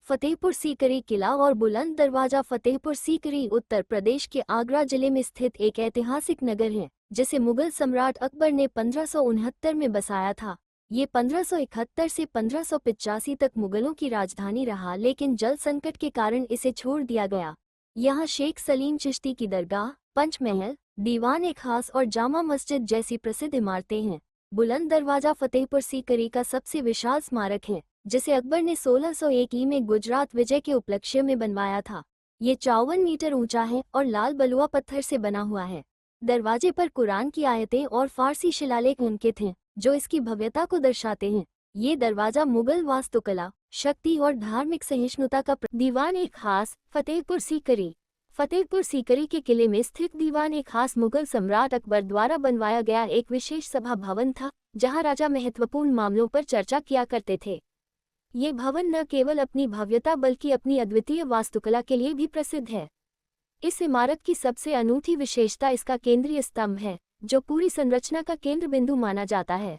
फतेहपुर सीकरी किला और बुलंद दरवाजा। फतेहपुर सीकरी उत्तर प्रदेश के आगरा जिले में स्थित एक ऐतिहासिक नगर है जिसे मुगल सम्राट अकबर ने 1569 में बसाया था। ये 1571 से 1585 तक मुगलों की राजधानी रहा, लेकिन जल संकट के कारण इसे छोड़ दिया गया। यहाँ शेख सलीम चिश्ती की दरगाह, पंचमहल, दीवान खास और जामा मस्जिद जैसी प्रसिद्ध इमारतें हैं। बुलंद दरवाजा फतेहपुर सीकरी का सबसे विशाल स्मारक है, जिसे अकबर ने 1601 में गुजरात विजय के उपलक्ष्य में बनवाया था। ये 54 मीटर ऊंचा है और लाल बलुआ पत्थर से बना हुआ है। दरवाजे पर कुरान की आयतें और फारसी शिलालेख अंकित हैं, जो इसकी भव्यता को दर्शाते हैं। ये दरवाजा मुगल वास्तुकला, शक्ति और धार्मिक सहिष्णुता का दीवान खास फतेहपुर सीकरी। फतेहपुर सीकरी के किले में स्थित दीवान खास मुगल सम्राट अकबर द्वारा बनवाया गया एक विशेष सभा भवन था, जहां राजा महत्वपूर्ण मामलों पर चर्चा किया करते थे। ये भवन न केवल अपनी भव्यता बल्कि अपनी अद्वितीय वास्तुकला के लिए भी प्रसिद्ध है। इस इमारत की सबसे अनूठी विशेषता इसका केंद्रीय स्तंभ है, जो पूरी संरचना का केंद्र बिंदु माना जाता है।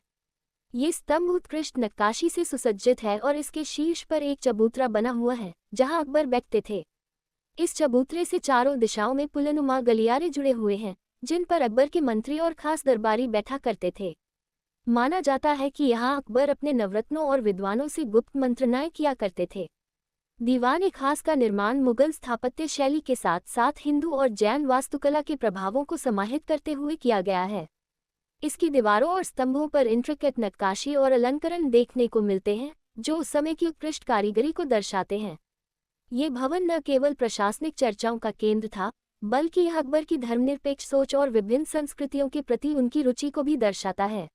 ये स्तंभ उत्कृष्ट नक्काशी से सुसज्जित है और इसके शीर्ष पर एक चबूतरा बना हुआ है, जहां अकबर बैठते थे। इस चबूतरे से चारों दिशाओं में पुलनुमा गलियारे जुड़े हुए हैं, जिन पर अकबर के मंत्री और खास दरबारी बैठा करते थे। माना जाता है कि यहाँ अकबर अपने नवरत्नों और विद्वानों से गुप्त मंत्रणाएं किया करते थे। दीवान खास का निर्माण मुगल स्थापत्य शैली के साथ साथ हिंदू और जैन वास्तुकला के प्रभावों को समाहित करते हुए किया गया है। इसकी दीवारों और स्तंभों पर इंट्रिकेट नक्काशी और अलंकरण देखने को मिलते हैं, जो उस समय की उत्कृष्ट कारीगरी को दर्शाते हैं। ये भवन न केवल प्रशासनिक चर्चाओं का केंद्र था, बल्कि यह अकबर की धर्मनिरपेक्ष सोच और विभिन्न संस्कृतियों के प्रति उनकी रुचि को भी दर्शाता है।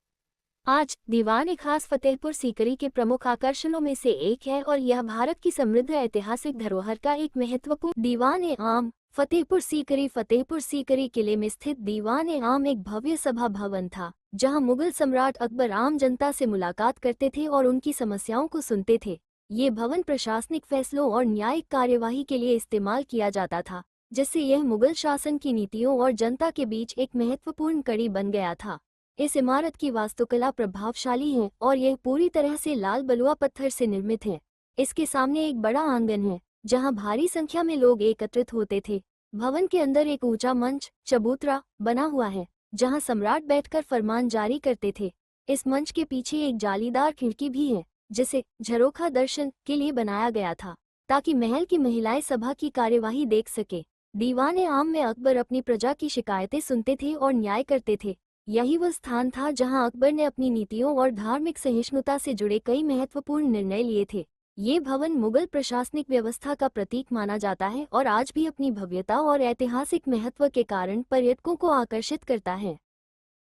आज दीवान खास फतेहपुर सीकरी के प्रमुख आकर्षणों में से एक है और यह भारत की समृद्ध ऐतिहासिक धरोहर का एक महत्वपूर्ण दीवान आम फतेहपुर सीकरी। फतेहपुर सीकरी किले में स्थित दीवान आम एक भव्य सभा भवन था, जहां मुगल सम्राट अकबर आम जनता से मुलाकात करते थे और उनकी समस्याओं को सुनते थे। ये भवन प्रशासनिक फैसलों और न्यायिक कार्यवाही के लिए इस्तेमाल किया जाता था, जिससे यह मुगल शासन की नीतियों और जनता के बीच एक महत्वपूर्ण कड़ी बन गया था। इस इमारत की वास्तुकला प्रभावशाली है और यह पूरी तरह से लाल बलुआ पत्थर से निर्मित है। इसके सामने एक बड़ा आंगन है, जहां भारी संख्या में लोग एकत्रित होते थे। भवन के अंदर एक ऊंचा मंच, चबूतरा, बना हुआ है, जहां सम्राट बैठकर फरमान जारी करते थे। इस मंच के पीछे एक जालीदार खिड़की भी है, जिसे झरोखा दर्शन के लिए बनाया गया था, ताकि महल की महिलाएं सभा की कार्यवाही देख सके। दीवान आम में अकबर अपनी प्रजा की शिकायतें सुनते थे और न्याय करते थे। यही वह स्थान था जहां अकबर ने अपनी नीतियों और धार्मिक सहिष्णुता से जुड़े कई महत्वपूर्ण निर्णय लिए थे। ये भवन मुगल प्रशासनिक व्यवस्था का प्रतीक माना जाता है और आज भी अपनी भव्यता और ऐतिहासिक महत्व के कारण पर्यटकों को आकर्षित करता है।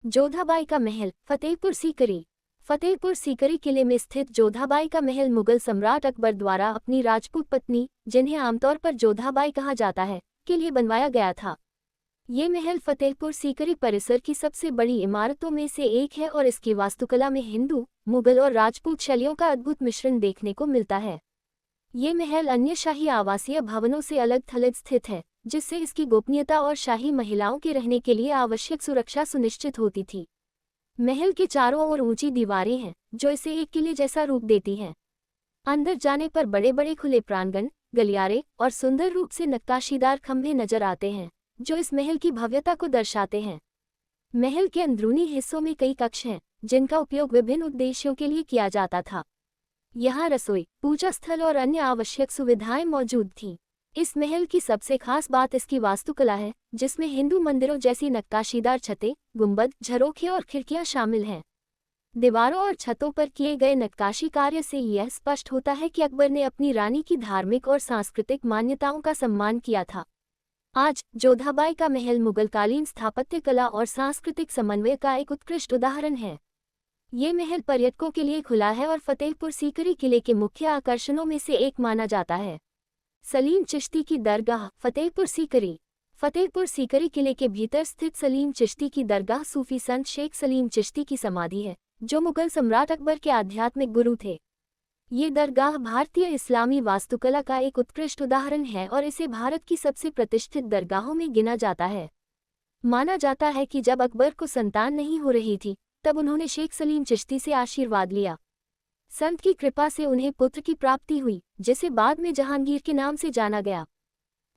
जोधाबाई का महल फतेहपुर सीकरी। फतेहपुर सीकरी किले में स्थित जोधाबाई का महल मुगल सम्राट अकबर द्वारा अपनी राजपूत पत्नी, जिन्हें आमतौर पर जोधाबाई कहा जाता है, के लिए बनवाया गया था। ये महल फतेहपुर सीकरी परिसर की सबसे बड़ी इमारतों में से एक है और इसकी वास्तुकला में हिंदू, मुगल और राजपूत शैलियों का अद्भुत मिश्रण देखने को मिलता है। ये महल अन्य शाही आवासीय भवनों से अलग थलग स्थित है, जिससे इसकी गोपनीयता और शाही महिलाओं के रहने के लिए आवश्यक सुरक्षा सुनिश्चित होती थी। महल के चारों ओर ऊंची दीवारें हैं, जो इसे एक किले जैसा रूप देती हैं। अंदर जाने पर बड़े बड़े खुले प्रांगण, गलियारे और सुंदर रूप से नक्काशीदार खंभे नजर आते हैं, जो इस महल की भव्यता को दर्शाते हैं। महल के अंदरूनी हिस्सों में कई कक्ष हैं, जिनका उपयोग विभिन्न उद्देश्यों के लिए किया जाता था। यहाँ रसोई, पूजा स्थल और अन्य आवश्यक सुविधाएं मौजूद थीं। इस महल की सबसे खास बात इसकी वास्तुकला है, जिसमें हिंदू मंदिरों जैसी नक्काशीदार छतें, गुंबद, झरोखे और खिड़कियां शामिल हैं। दीवारों और छतों पर किए गए नक्काशी कार्य से यह स्पष्ट होता है कि अकबर ने अपनी रानी की धार्मिक और सांस्कृतिक मान्यताओं का सम्मान किया था। आज जोधाबाई का महल मुगलकालीन स्थापत्य कला और सांस्कृतिक समन्वय का एक उत्कृष्ट उदाहरण है। ये महल पर्यटकों के लिए खुला है और फतेहपुर सीकरी किले के मुख्य आकर्षणों में से एक माना जाता है। सलीम चिश्ती की दरगाह फतेहपुर सीकरी। फतेहपुर सीकरी किले के भीतर स्थित सलीम चिश्ती की दरगाह सूफी संत शेख सलीम चिश्ती की समाधि है, जो मुगल सम्राट अकबर के आध्यात्मिक गुरु थे। ये दरगाह भारतीय इस्लामी वास्तुकला का एक उत्कृष्ट उदाहरण है और इसे भारत की सबसे प्रतिष्ठित दरगाहों में गिना जाता है। माना जाता है कि जब अकबर को संतान नहीं हो रही थी, तब उन्होंने शेख सलीम चिश्ती से आशीर्वाद लिया। संत की कृपा से उन्हें पुत्र की प्राप्ति हुई, जिसे बाद में जहांगीर के नाम से जाना गया।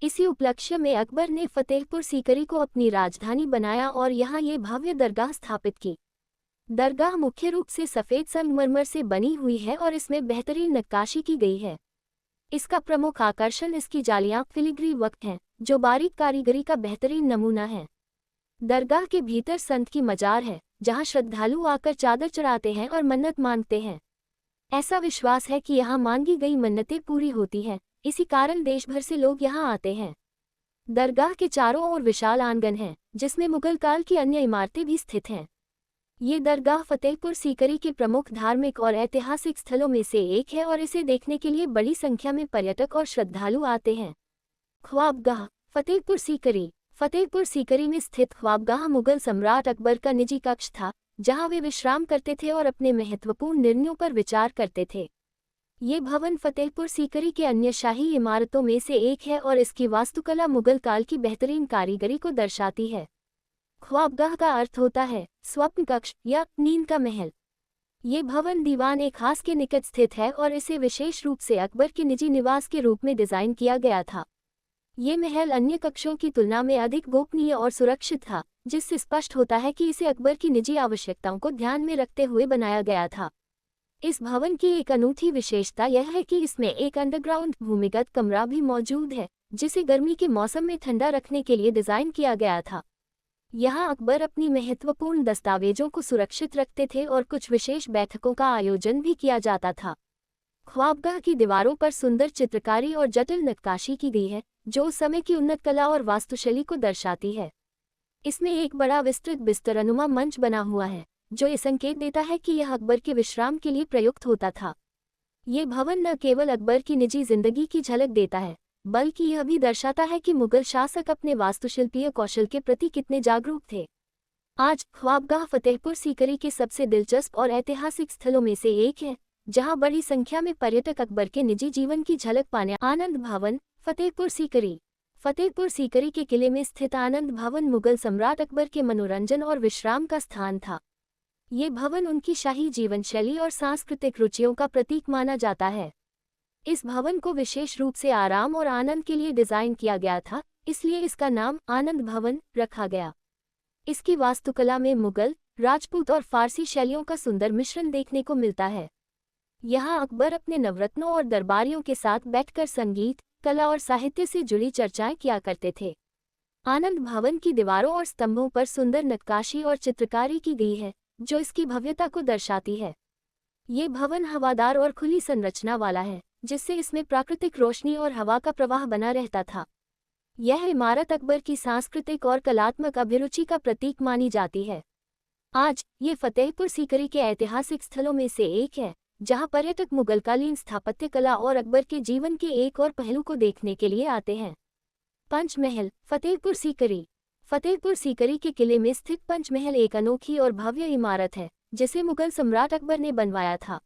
इसी उपलक्ष्य में अकबर ने फतेहपुर सीकरी को अपनी राजधानी बनाया और यहाँ ये भव्य दरगाह स्थापित की। दरगाह मुख्य रूप से सफ़ेद संगमरमर से बनी हुई है और इसमें बेहतरीन नक्काशी की गई है। इसका प्रमुख आकर्षण इसकी जालियां फिलिग्री वर्क हैं, जो बारीक कारीगरी का बेहतरीन नमूना है। दरगाह के भीतर संत की मजार है, जहां श्रद्धालु आकर चादर चढ़ाते हैं और मन्नत मांगते हैं। ऐसा विश्वास है कि यहाँ मांगी गई मन्नतें पूरी होती हैं, इसी कारण देश भर से लोग यहाँ आते हैं। दरगाह के चारों ओर विशाल आंगन है, जिसमें मुगल काल की अन्य इमारतें भी स्थित हैं। ये दरगाह फतेहपुर सीकरी के प्रमुख धार्मिक और ऐतिहासिक स्थलों में से एक है और इसे देखने के लिए बड़ी संख्या में पर्यटक और श्रद्धालु आते हैं। ख्वाबगाह फतेहपुर सीकरी। फतेहपुर सीकरी में स्थित ख्वाबगाह मुगल सम्राट अकबर का निजी कक्ष था, जहां वे विश्राम करते थे और अपने महत्वपूर्ण निर्णयों पर विचार करते थे। ये भवन फतेहपुर सीकरी के अन्य शाही इमारतों में से एक है और इसकी वास्तुकला मुगल काल की बेहतरीन कारीगरी को दर्शाती है। ख्वाबगाह का अर्थ होता है स्वप्न कक्ष या नींद का महल। ये भवन दीवान एक खास के निकट स्थित है और इसे विशेष रूप से अकबर के निजी निवास के रूप में डिजाइन किया गया था। ये महल अन्य कक्षों की तुलना में अधिक गोपनीय और सुरक्षित था, जिससे स्पष्ट होता है कि इसे अकबर की निजी आवश्यकताओं को ध्यान में रखते हुए बनाया गया था। इस भवन की एक अनूठी विशेषता यह है कि इसमें एक अंडरग्राउंड भूमिगत कमरा भी मौजूद है, जिसे गर्मी के मौसम में ठंडा रखने के लिए डिजाइन किया गया था। यहाँ अकबर अपनी महत्वपूर्ण दस्तावेजों को सुरक्षित रखते थे और कुछ विशेष बैठकों का आयोजन भी किया जाता था। ख्वाबगाह की दीवारों पर सुंदर चित्रकारी और जटिल नक्काशी की गई है, जो उस समय की उन्नत कला और वास्तुशैली को दर्शाती है। इसमें एक बड़ा विस्तृत बिस्तरनुमा मंच बना हुआ है, जो ये संकेत देता है कि यह अकबर के विश्राम के लिए प्रयुक्त होता था। ये भवन न केवल अकबर की निजी जिंदगी की झलक देता है, बल्कि यह भी दर्शाता है कि मुगल शासक अपने वास्तुशिल्पीय कौशल के प्रति कितने जागरूक थे। आज ख्वाबगाह फतेहपुर सीकरी के सबसे दिलचस्प और ऐतिहासिक स्थलों में से एक है, जहां बड़ी संख्या में पर्यटक अकबर के निजी जीवन की झलक पाने। आनंद भवन फतेहपुर सीकरी। फतेहपुर सीकरी के किले में स्थित आनंद भवन मुगल सम्राट अकबर के मनोरंजन और विश्राम का स्थान था। ये भवन उनकी शाही जीवन शैली और सांस्कृतिक रुचियों का प्रतीक माना जाता है। इस भवन को विशेष रूप से आराम और आनंद के लिए डिजाइन किया गया था, इसलिए इसका नाम आनंद भवन रखा गया। इसकी वास्तुकला में मुगल, राजपूत और फारसी शैलियों का सुंदर मिश्रण देखने को मिलता है। यहाँ अकबर अपने नवरत्नों और दरबारियों के साथ बैठकर संगीत, कला और साहित्य से जुड़ी चर्चाएं किया करते थे। आनंद भवन की दीवारों और स्तंभों पर सुंदर नक्काशी और चित्रकारी की गई है, जो इसकी भव्यता को दर्शाती है। ये भवन हवादार और खुली संरचना वाला है, जिससे इसमें प्राकृतिक रोशनी और हवा का प्रवाह बना रहता था। यह इमारत अकबर की सांस्कृतिक और कलात्मक अभिरुचि का प्रतीक मानी जाती है। आज ये फतेहपुर सीकरी के ऐतिहासिक स्थलों में से एक है, जहां पर्यटक मुगलकालीन स्थापत्य कला और अकबर के जीवन के एक और पहलू को देखने के लिए आते हैं। पंचमहल फतेहपुर सीकरी। फतेहपुर सीकरी के किले में स्थित पंचमहल एक अनोखी और भव्य इमारत है, जिसे मुगल सम्राट अकबर ने बनवाया था।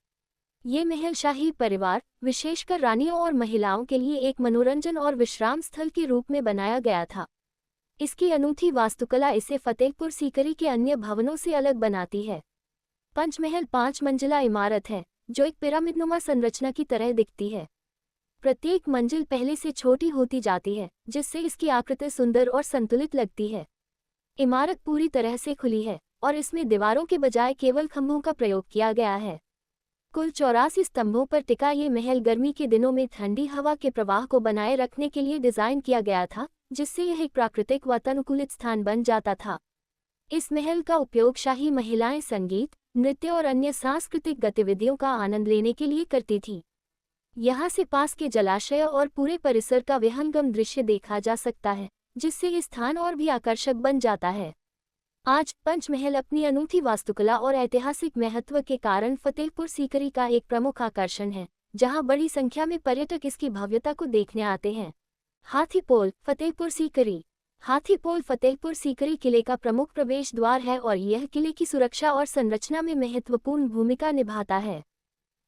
ये महल शाही परिवार, विशेषकर रानियों और महिलाओं के लिए एक मनोरंजन और विश्राम स्थल के रूप में बनाया गया था। इसकी अनूठी वास्तुकला इसे फतेहपुर सीकरी के अन्य भवनों से अलग बनाती है। पंचमहल 5 मंजिला इमारत है, जो एक पिरामिडनुमा संरचना की तरह दिखती है। प्रत्येक मंजिल पहले से छोटी होती जाती है, जिससे इसकी आकृति सुंदर और संतुलित लगती है। इमारत पूरी तरह से खुली है और इसमें दीवारों के बजाय केवल खंभों का प्रयोग किया गया है। कुल 84 स्तंभों पर टिका ये महल गर्मी के दिनों में ठंडी हवा के प्रवाह को बनाए रखने के लिए डिजाइन किया गया था, जिससे यह एक प्राकृतिक वातानुकूलित स्थान बन जाता था। इस महल का उपयोग शाही महिलाएं संगीत, नृत्य और अन्य सांस्कृतिक गतिविधियों का आनंद लेने के लिए करती थी। यहाँ से पास के जलाशय और पूरे परिसर का विहंगम दृश्य देखा जा सकता है, जिससे ये स्थान और भी आकर्षक बन जाता है। आज पंचमहल अपनी अनूठी वास्तुकला और ऐतिहासिक महत्व के कारण फतेहपुर सीकरी का एक प्रमुख आकर्षण है, जहां बड़ी संख्या में पर्यटक इसकी भव्यता को देखने आते हैं। हाथीपोल फतेहपुर सीकरी। हाथीपोल फतेहपुर सीकरी किले का प्रमुख प्रवेश द्वार है और यह किले की सुरक्षा और संरचना में महत्वपूर्ण भूमिका निभाता है।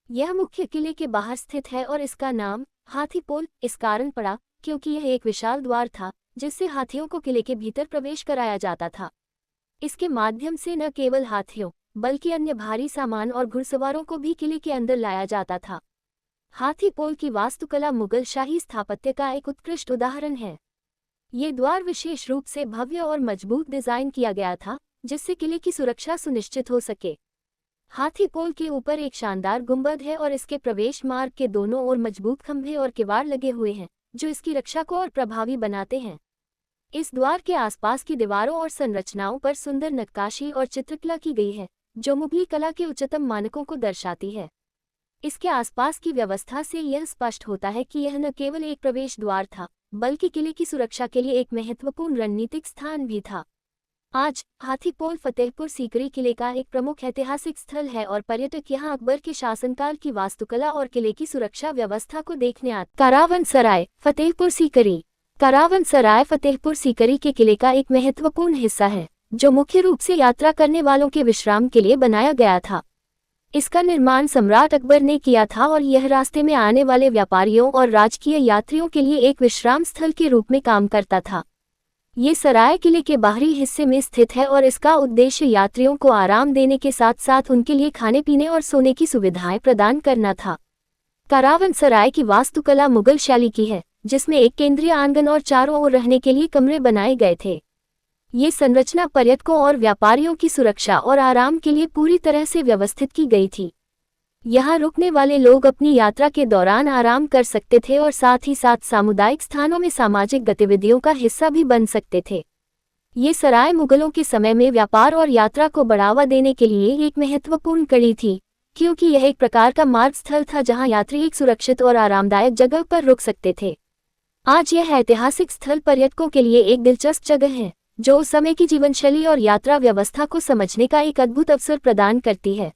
यह मुख्य किले के बाहर स्थित है और इसका नाम हाथीपोल इस कारण पड़ा क्योंकि यह एक विशाल द्वार था, जिससे हाथियों को किले के भीतर प्रवेश कराया जाता था। इसके माध्यम से न केवल हाथियों बल्कि अन्य भारी सामान और घुड़सवारों को भी किले के अंदर लाया जाता था। हाथी पोल की वास्तुकला मुगल शाही स्थापत्य का एक उत्कृष्ट उदाहरण है। ये द्वार विशेष रूप से भव्य और मजबूत डिजाइन किया गया था, जिससे किले की सुरक्षा सुनिश्चित हो सके। हाथी पोल के ऊपर एक शानदार गुंबद है और इसके प्रवेश मार्ग के दोनों ओर मजबूत खंभे और किवाड़ लगे हुए हैं, जो इसकी रक्षा को और प्रभावी बनाते हैं। इस द्वार के आसपास की दीवारों और संरचनाओं पर सुंदर नक्काशी और चित्रकला की गई है, जो मुगली कला के उच्चतम मानकों को दर्शाती है। इसके आसपास की व्यवस्था से यह स्पष्ट होता है कि यह न केवल एक प्रवेश द्वार था, बल्कि किले की सुरक्षा के लिए एक महत्वपूर्ण रणनीतिक स्थान भी था। आज हाथी पोल फतेहपुर सीकरी किले का एक प्रमुख ऐतिहासिक स्थल है और पर्यटक यहां अकबर के शासनकाल की वास्तुकला और किले की सुरक्षा व्यवस्था को देखने आते। कारावनसराय फतेहपुर सीकरी। कारावनसराय फतेहपुर सीकरी के किले का एक महत्वपूर्ण हिस्सा है, जो मुख्य रूप से यात्रा करने वालों के विश्राम के लिए बनाया गया था। इसका निर्माण सम्राट अकबर ने किया था और यह रास्ते में आने वाले व्यापारियों और राजकीय यात्रियों के लिए एक विश्राम स्थल के रूप में काम करता था। ये सराय किले के बाहरी हिस्से में स्थित है और इसका उद्देश्य यात्रियों को आराम देने के साथ साथ उनके लिए खाने पीने और सोने की सुविधाएं प्रदान करना था। कारावनसराय की वास्तुकला मुगल शैली की है, जिसमें एक केंद्रीय आंगन और चारों ओर रहने के लिए कमरे बनाए गए थे। ये संरचना पर्यटकों और व्यापारियों की सुरक्षा और आराम के लिए पूरी तरह से व्यवस्थित की गई थी। यहाँ रुकने वाले लोग अपनी यात्रा के दौरान आराम कर सकते थे और साथ ही साथ सामुदायिक स्थानों में सामाजिक गतिविधियों का हिस्सा भी बन सकते थे। ये सराय मुगलों के समय में व्यापार और यात्रा को बढ़ावा देने के लिए एक महत्वपूर्ण कड़ी थी, क्योंकि यह एक प्रकार का मार्ग स्थल था जहाँ यात्री एक सुरक्षित और आरामदायक जगह पर रुक सकते थे। आज यह ऐतिहासिक स्थल पर्यटकों के लिए एक दिलचस्प जगह है, जो उस समय की जीवनशैली और यात्रा व्यवस्था को समझने का एक अद्भुत अवसर प्रदान करती है।